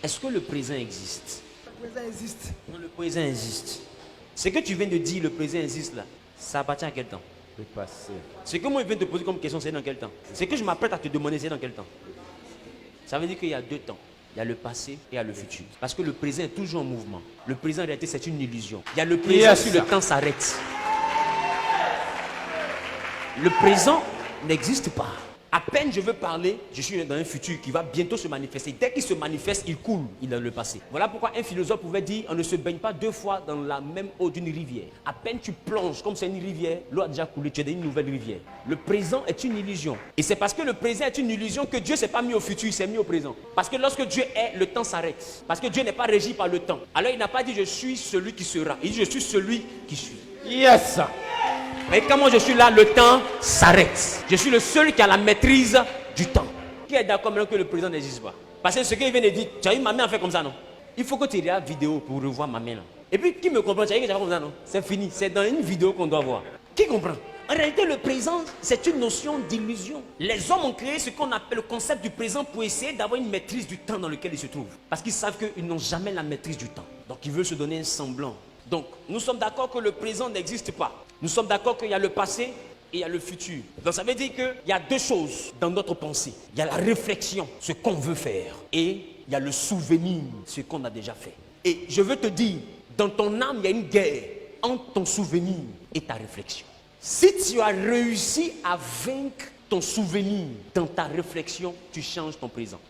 Est-ce que le présent existe? Le présent existe. Non, le présent existe. Ce que tu viens de dire, le présent existe là, ça appartient à quel temps? Le passé. Ce que moi je viens de te poser comme question, c'est dans quel temps? Ce que je m'apprête à te demander, c'est dans quel temps? Ça veut dire qu'il y a deux temps. Il y a le passé et il y a le futur. Parce que le présent est toujours en mouvement. Le présent en réalité, c'est une illusion. Il y a le présent si le temps s'arrête. Le présent n'existe pas. À peine je veux parler, je suis dans un futur qui va bientôt se manifester. Dès qu'il se manifeste, il coule, il est dans le passé. Voilà pourquoi un philosophe pouvait dire, on ne se baigne pas deux fois dans la même eau d'une rivière. À peine tu plonges, comme c'est une rivière, l'eau a déjà coulé, tu es dans une nouvelle rivière. Le présent est une illusion. Et c'est parce que le présent est une illusion que Dieu ne s'est pas mis au futur, il s'est mis au présent. Parce que lorsque Dieu est, le temps s'arrête. Parce que Dieu n'est pas régi par le temps. Alors il n'a pas dit, je suis celui qui sera. Il dit, je suis celui qui suis. Yes. Mais quand moi je suis là, le temps s'arrête. Je suis le seul qui a la maîtrise du temps. Qui est d'accord maintenant que le présent n'existe pas? Parce que ce qu'il vient de dire, tu as vu ma main a fait comme ça, non? Il faut que tu regardes la vidéo pour revoir ma main là. Et puis qui me comprend? Tu as vu que j'ai fait comme ça, non? C'est fini, c'est dans une vidéo qu'on doit voir. Qui comprend? En réalité, le présent, c'est une notion d'illusion. Les hommes ont créé ce qu'on appelle le concept du présent pour essayer d'avoir une maîtrise du temps dans lequel ils se trouvent. Parce qu'ils savent qu'ils n'ont jamais la maîtrise du temps. Donc ils veulent se donner un semblant. Donc, nous sommes d'accord que le présent n'existe pas. Nous sommes d'accord qu'il y a le passé et il y a le futur. Donc, ça veut dire qu'il y a deux choses dans notre pensée. Il y a la réflexion, ce qu'on veut faire. Et il y a le souvenir, ce qu'on a déjà fait. Et je veux te dire, dans ton âme, il y a une guerre entre ton souvenir et ta réflexion. Si tu as réussi à vaincre ton souvenir dans ta réflexion, tu changes ton présent.